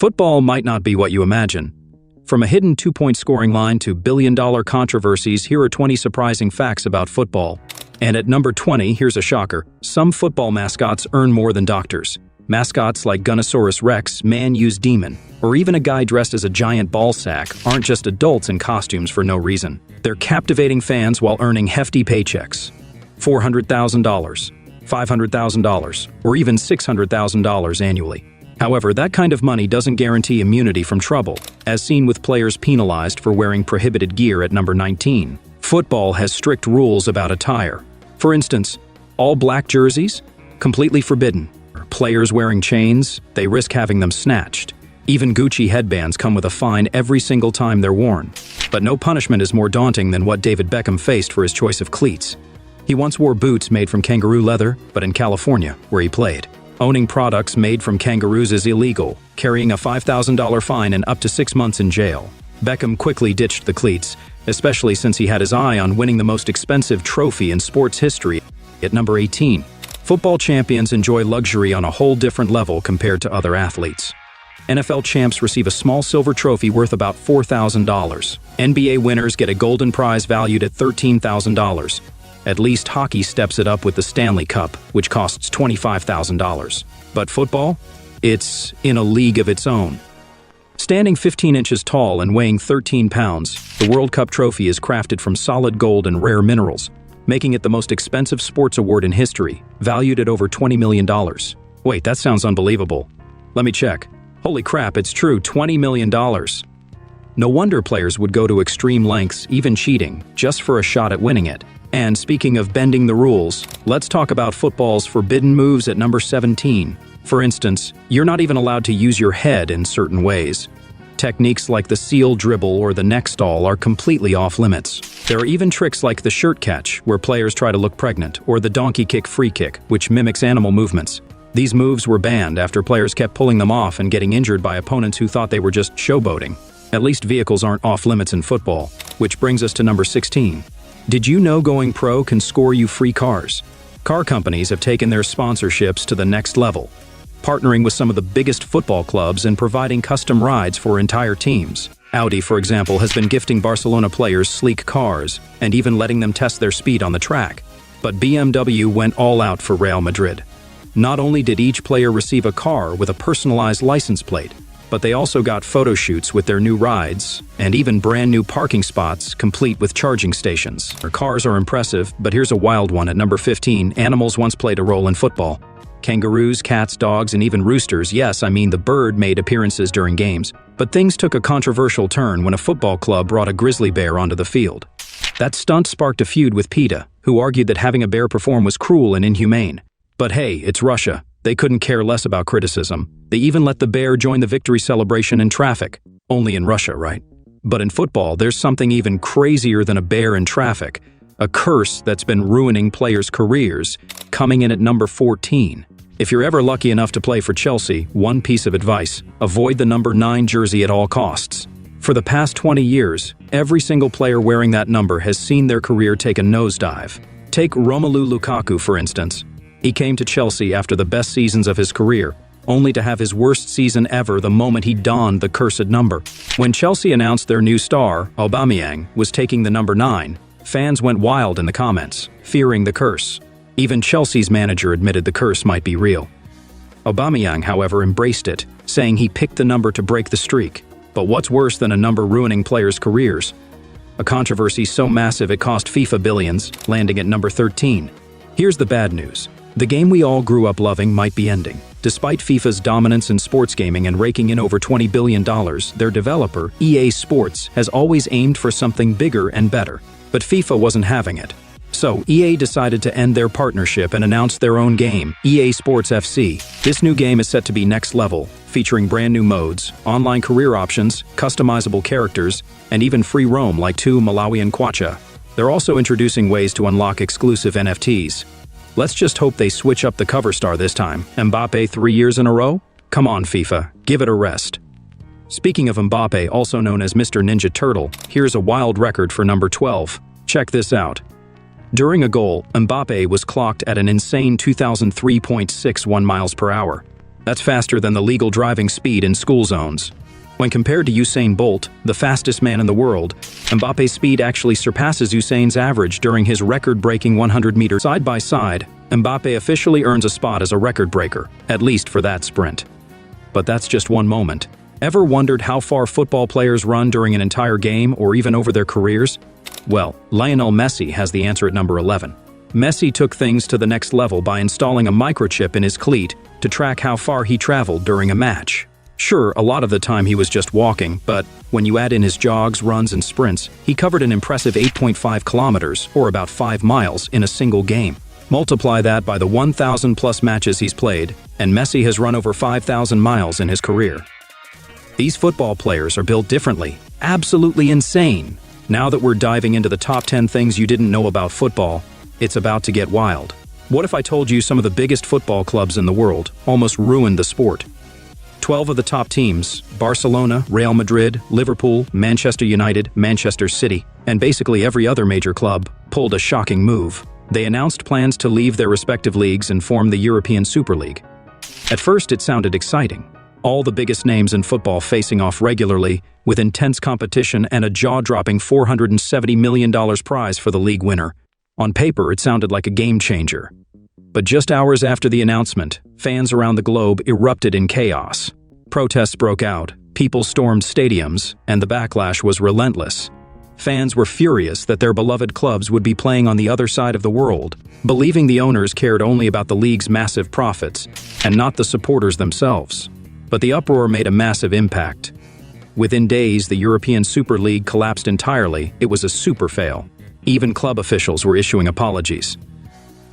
Football might not be what you imagine. From a hidden two-point scoring line to billion-dollar controversies, here are 20 surprising facts about football. And at number 20, here's a shocker. Some football mascots earn more than doctors. Mascots like Gunnosaurus Rex, Man-U's Demon, or even a guy dressed as a giant ball sack aren't just adults in costumes for no reason. They're captivating fans while earning hefty paychecks. $400,000, $500,000, or even $600,000 annually. However, that kind of money doesn't guarantee immunity from trouble, as seen with players penalized for wearing prohibited gear at number 19. Football has strict rules about attire. For instance, all black jerseys? Completely forbidden. Players wearing chains? They risk having them snatched. Even Gucci headbands come with a fine every single time they're worn. But no punishment is more daunting than what David Beckham faced for his choice of cleats. He once wore boots made from kangaroo leather, but in California, where he played. Owning products made from kangaroos is illegal, carrying a $5,000 fine and up to 6 months in jail. Beckham quickly ditched the cleats, especially since he had his eye on winning the most expensive trophy in sports history. At number 18, football champions enjoy luxury on a whole different level compared to other athletes. NFL champs receive a small silver trophy worth about $4,000. NBA winners get a golden prize valued at $13,000. At least hockey steps it up with the Stanley Cup, which costs $25,000. But football? It's in a league of its own. Standing 15 inches tall and weighing 13 pounds, the World Cup trophy is crafted from solid gold and rare minerals, making it the most expensive sports award in history, valued at over $20 million. Wait, that sounds unbelievable. Let me check. Holy crap, it's true, $20 million. No wonder players would go to extreme lengths, even cheating, just for a shot at winning it. And speaking of bending the rules, let's talk about football's forbidden moves at number 17. For instance, you're not even allowed to use your head in certain ways. Techniques like the seal dribble or the neck stall are completely off limits. There are even tricks like the shirt catch, where players try to look pregnant, or the donkey kick free kick, which mimics animal movements. These moves were banned after players kept pulling them off and getting injured by opponents who thought they were just showboating. At least vehicles aren't off limits in football, which brings us to number 16. Did you know going pro can score you free cars? Car companies have taken their sponsorships to the next level, partnering with some of the biggest football clubs and providing custom rides for entire teams. Audi, for example, has been gifting Barcelona players sleek cars and even letting them test their speed on the track. But BMW went all out for Real Madrid. Not only did each player receive a car with a personalized license plate, but they also got photo shoots with their new rides, and even brand new parking spots complete with charging stations. Their cars are impressive, but here's a wild one at number 15. Animals once played a role in football. Kangaroos, cats, dogs, and even roosters, yes, I mean the bird, made appearances during games. But things took a controversial turn when a football club brought a grizzly bear onto the field. That stunt sparked a feud with PETA, who argued that having a bear perform was cruel and inhumane. But hey, it's Russia. They couldn't care less about criticism. They even let the bear join the victory celebration in traffic. Only in Russia, right? But in football, there's something even crazier than a bear in traffic. A curse that's been ruining players' careers, coming in at number 14. If you're ever lucky enough to play for Chelsea, one piece of advice: avoid the number 9 jersey at all costs. For the past 20 years, every single player wearing that number has seen their career take a nosedive. Take Romelu Lukaku, for instance. He came to Chelsea after the best seasons of his career, only to have his worst season ever the moment he donned the cursed number. When Chelsea announced their new star, Aubameyang, was taking the number 9, fans went wild in the comments, fearing the curse. Even Chelsea's manager admitted the curse might be real. Aubameyang, however, embraced it, saying he picked the number to break the streak. But what's worse than a number ruining players' careers? A controversy so massive it cost FIFA billions, landing at number 13. Here's the bad news. The game we all grew up loving might be ending. Despite FIFA's dominance in sports gaming and raking in over $20 billion, their developer, EA Sports, has always aimed for something bigger and better. But FIFA wasn't having it. So EA decided to end their partnership and announce their own game, EA Sports FC. This new game is set to be next level, featuring brand new modes, online career options, customizable characters, and even free roam like 2 Malawian kwacha. They're also introducing ways to unlock exclusive NFTs. Let's just hope they switch up the cover star this time. Mbappe 3 years in a row? Come on, FIFA, give it a rest. Speaking of Mbappe, also known as Mr. Ninja Turtle, here's a wild record for number 12. Check this out. During a goal, Mbappe was clocked at an insane 2003.61 miles per hour. That's faster than the legal driving speed in school zones. When compared to Usain Bolt, the fastest man in the world, Mbappe's speed actually surpasses Usain's average during his record-breaking 100-meter side-by-side. Mbappe officially earns a spot as a record breaker, at least for that sprint. But that's just one moment. Ever wondered how far football players run during an entire game or even over their careers? Well, Lionel Messi has the answer at number 11. Messi took things to the next level by installing a microchip in his cleat to track how far he traveled during a match. Sure, a lot of the time he was just walking, but when you add in his jogs, runs, and sprints, he covered an impressive 8.5 kilometers, or about 5 miles, in a single game. Multiply that by the 1,000-plus matches he's played, and Messi has run over 5,000 miles in his career. These football players are built differently. Absolutely insane. Now that we're diving into the top 10 things you didn't know about football, it's about to get wild. What if I told you some of the biggest football clubs in the world almost ruined the sport? 12 of the top teams, Barcelona, Real Madrid, Liverpool, Manchester United, Manchester City, and basically every other major club, pulled a shocking move. They announced plans to leave their respective leagues and form the European Super League. At first, it sounded exciting. All the biggest names in football facing off regularly, with intense competition and a jaw-dropping $470 million prize for the league winner. On paper, it sounded like a game-changer. But just hours after the announcement, fans around the globe erupted in chaos. Protests broke out, people stormed stadiums, and the backlash was relentless. Fans were furious that their beloved clubs would be playing on the other side of the world, believing the owners cared only about the league's massive profits and not the supporters themselves. But the uproar made a massive impact. Within days, the European Super League collapsed entirely. It was a super fail. Even club officials were issuing apologies.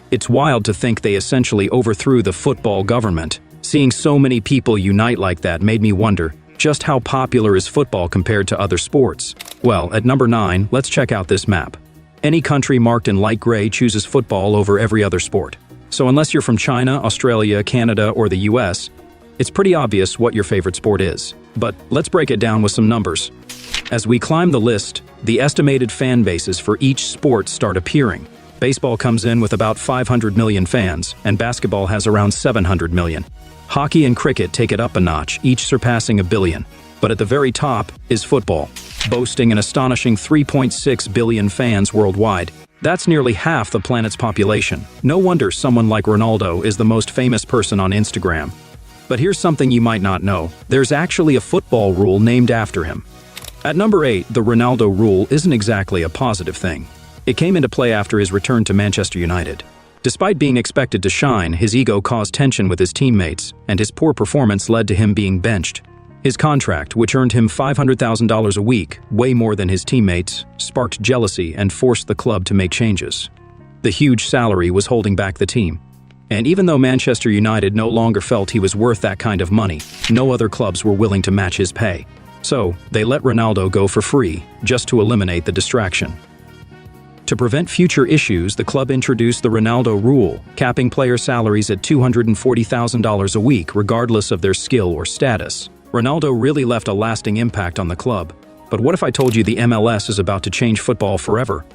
It's wild to think they essentially overthrew the football government. Seeing so many people unite like that made me wonder, just how popular is football compared to other sports? Well, at number 9, let's check out this map. Any country marked in light gray chooses football over every other sport. So unless you're from China, Australia, Canada, or the US, it's pretty obvious what your favorite sport is. But let's break it down with some numbers. As we climb the list, the estimated fan bases for each sport start appearing. Baseball comes in with about 500 million fans, and basketball has around 700 million. Hockey and cricket take it up a notch, each surpassing 1 billion. But at the very top is football, boasting an astonishing 3.6 billion fans worldwide. That's nearly half the planet's population. No wonder someone like Ronaldo is the most famous person on Instagram. But here's something you might not know. There's actually a football rule named after him. At number 8, the Ronaldo rule isn't exactly a positive thing. It came into play after his return to Manchester United. Despite being expected to shine, his ego caused tension with his teammates, and his poor performance led to him being benched. His contract, which earned him $500,000 a week, way more than his teammates, sparked jealousy and forced the club to make changes. The huge salary was holding back the team. And even though Manchester United no longer felt he was worth that kind of money, no other clubs were willing to match his pay. So, they let Ronaldo go for free, just to eliminate the distraction. To prevent future issues, the club introduced the Ronaldo rule, capping player salaries at $240,000 a week regardless of their skill or status. Ronaldo really left a lasting impact on the club. But what if I told you the MLS is about to change football forever?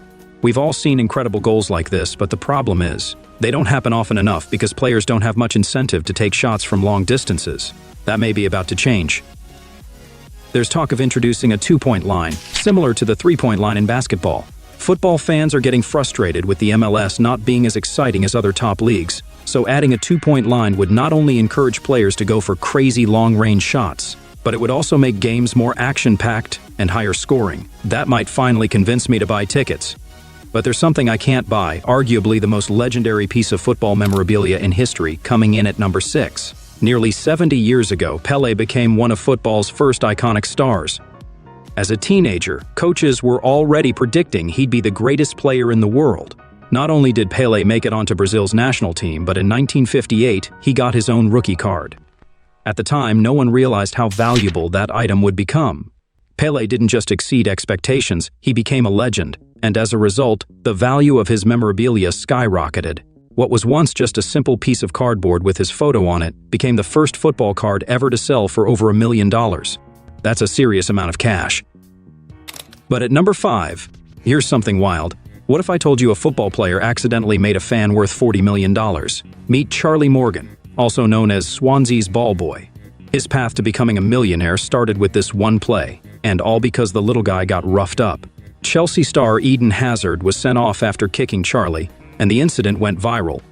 We've all seen incredible goals like this, but the problem is, they don't happen often enough because players don't have much incentive to take shots from long distances. That may be about to change. There's talk of introducing a two-point line, similar to the three-point line in basketball. Football fans are getting frustrated with the MLS not being as exciting as other top leagues, so adding a two-point line would not only encourage players to go for crazy long-range shots, but it would also make games more action-packed and higher scoring. That might finally convince me to buy tickets. But there's something I can't buy, arguably the most legendary piece of football memorabilia in history, coming in at number 6. Nearly 70 years ago, Pelé became one of football's first iconic stars. As a teenager, coaches were already predicting he'd be the greatest player in the world. Not only did Pelé make it onto Brazil's national team, but in 1958, he got his own rookie card. At the time, no one realized how valuable that item would become. Pelé didn't just exceed expectations, he became a legend, and as a result, the value of his memorabilia skyrocketed. What was once just a simple piece of cardboard with his photo on it became the first football card ever to sell for over $1 million. That's a serious amount of cash. But at number 5, here's something wild. What if I told you a football player accidentally made a fan worth $40 million? Meet Charlie Morgan. also known as Swansea's ball boy. His path to becoming a millionaire started with this one play, and all because the little guy got roughed up. Chelsea star Eden Hazard was sent off after kicking Charlie, and the incident went viral.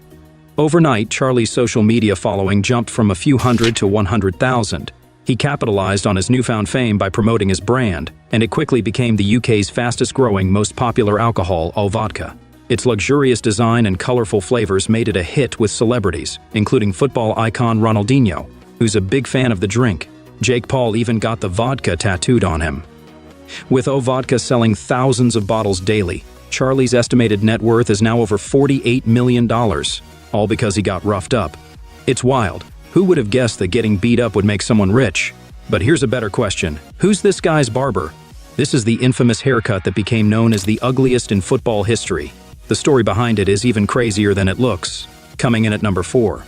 Overnight, Charlie's social media following jumped from a few hundred to 100,000. He capitalized on his newfound fame by promoting his brand, and it quickly became the UK's fastest-growing, most popular alcohol, all vodka. Its luxurious design and colorful flavors made it a hit with celebrities, including football icon Ronaldinho, who's a big fan of the drink. Jake Paul even got the vodka tattooed on him. With O Vodka selling thousands of bottles daily, Charlie's estimated net worth is now over $48 million, all because he got roughed up. It's wild. Who would have guessed that getting beat up would make someone rich? But here's a better question. Who's this guy's barber? This is the infamous haircut that became known as the ugliest in football history. The story behind it is even crazier than it looks. Coming in at number 4.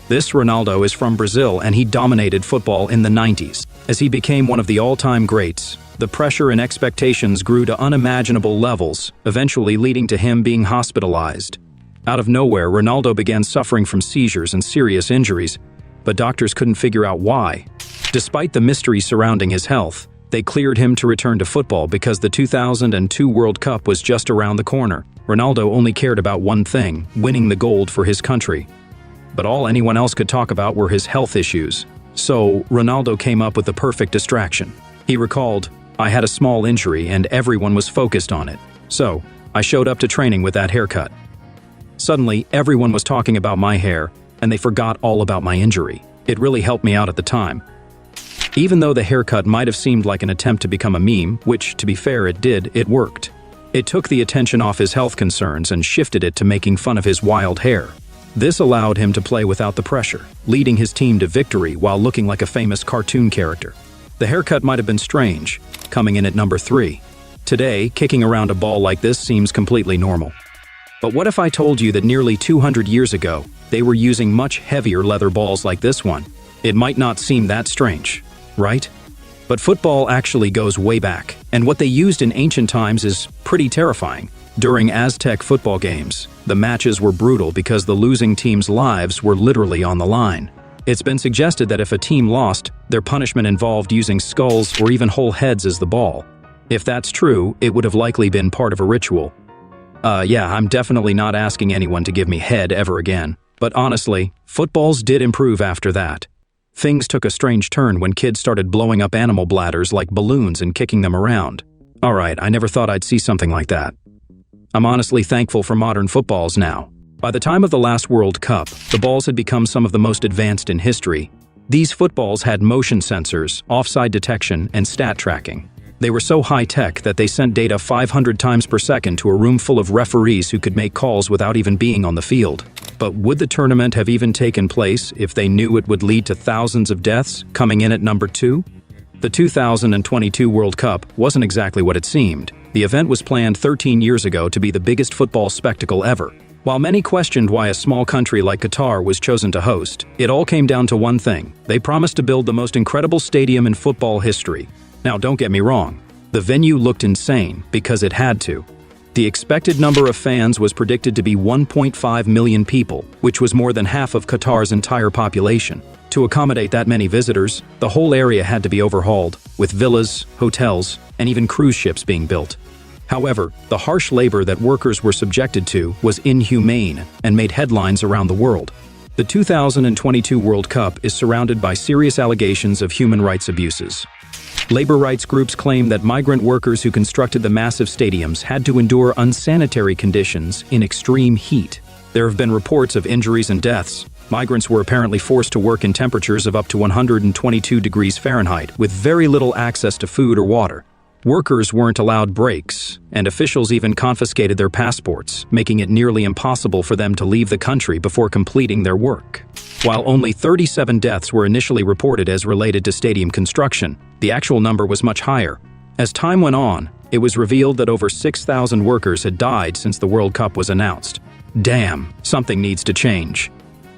This Ronaldo is from Brazil, and he dominated football in the 90s. As he became one of the all-time greats, the pressure and expectations grew to unimaginable levels, eventually leading to him being hospitalized. Out of nowhere, Ronaldo began suffering from seizures and serious injuries, but doctors couldn't figure out why. Despite the mystery surrounding his health, they cleared him to return to football because the 2002 World Cup was just around the corner. Ronaldo only cared about one thing: winning the gold for his country. But all anyone else could talk about were his health issues. So, Ronaldo came up with the perfect distraction. He recalled, "I had a small injury and everyone was focused on it. So, I showed up to training with that haircut. Suddenly, everyone was talking about my hair, and they forgot all about my injury. It really helped me out at the time." Even though the haircut might have seemed like an attempt to become a meme, which, to be fair, it did, it worked. It took the attention off his health concerns and shifted it to making fun of his wild hair. This allowed him to play without the pressure, leading his team to victory while looking like a famous cartoon character. The haircut might have been strange, coming in at number 3. Today, kicking around a ball like this seems completely normal. But what if I told you that nearly 200 years ago, they were using much heavier leather balls like this one? It might not seem that strange, right? But football actually goes way back, and what they used in ancient times is pretty terrifying. During Aztec football games, the matches were brutal because the losing team's lives were literally on the line. It's been suggested that if a team lost, their punishment involved using skulls or even whole heads as the ball. If that's true, it would have likely been part of a ritual. Yeah, I'm definitely not asking anyone to give me head ever again. But honestly, footballs did improve after that. Things took a strange turn when kids started blowing up animal bladders like balloons and kicking them around. Alright, I never thought I'd see something like that. I'm honestly thankful for modern footballs now. By the time of the last World Cup, the balls had become some of the most advanced in history. These footballs had motion sensors, offside detection, and stat tracking. They were so high-tech that they sent data 500 times per second to a room full of referees who could make calls without even being on the field. But would the tournament have even taken place if they knew it would lead to thousands of deaths? Coming in at number 2? The 2022 World Cup wasn't exactly what it seemed. The event was planned 13 years ago to be the biggest football spectacle ever. While many questioned why a small country like Qatar was chosen to host, it all came down to one thing. They promised to build the most incredible stadium in football history. Now, don't get me wrong. The venue looked insane because it had to. The expected number of fans was predicted to be 1.5 million people, which was more than half of Qatar's entire population. To accommodate that many visitors, the whole area had to be overhauled, with villas, hotels, and even cruise ships being built. However, the harsh labor that workers were subjected to was inhumane and made headlines around the world. The 2022 World Cup is surrounded by serious allegations of human rights abuses. Labor rights groups claim that migrant workers who constructed the massive stadiums had to endure unsanitary conditions in extreme heat. There have been reports of injuries and deaths. Migrants were apparently forced to work in temperatures of up to 122 degrees Fahrenheit with very little access to food or water. Workers weren't allowed breaks, and officials even confiscated their passports, making it nearly impossible for them to leave the country before completing their work. While only 37 deaths were initially reported as related to stadium construction, the actual number was much higher. As time went on, it was revealed that over 6,000 workers had died since the World Cup was announced. Damn, something needs to change.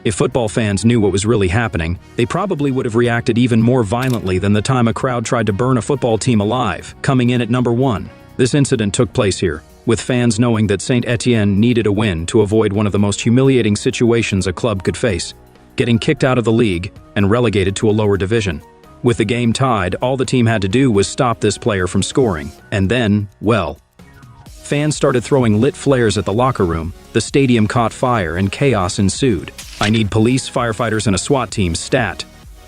If football fans knew what was really happening, they probably would have reacted even more violently than the time a crowd tried to burn a football team alive. Coming in at number 1. This incident took place here, with fans knowing that Saint Etienne needed a win to avoid one of the most humiliating situations a club could face. getting kicked out of the league and relegated to a lower division. With the game tied, all the team had to do was stop this player from scoring. And then, well, fans started throwing lit flares at the locker room, the stadium caught fire, and chaos ensued. I need police, firefighters, and a SWAT team stat.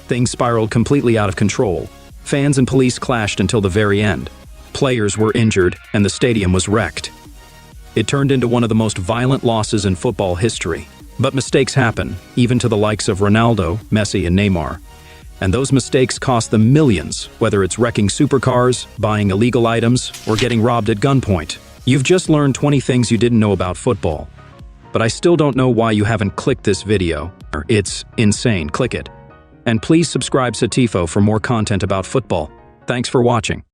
Things spiraled completely out of control. Fans and police clashed until the very end. Players were injured, and the stadium was wrecked. It turned into one of the most violent losses in football history. But mistakes happen, even to the likes of Ronaldo, Messi, and Neymar. And those mistakes cost them millions, whether it's wrecking supercars, buying illegal items, or getting robbed at gunpoint. You've just learned 20 things you didn't know about football. But I still don't know why you haven't clicked this video. It's insane. Click it. And please subscribe Satifo for more content about football. Thanks for watching.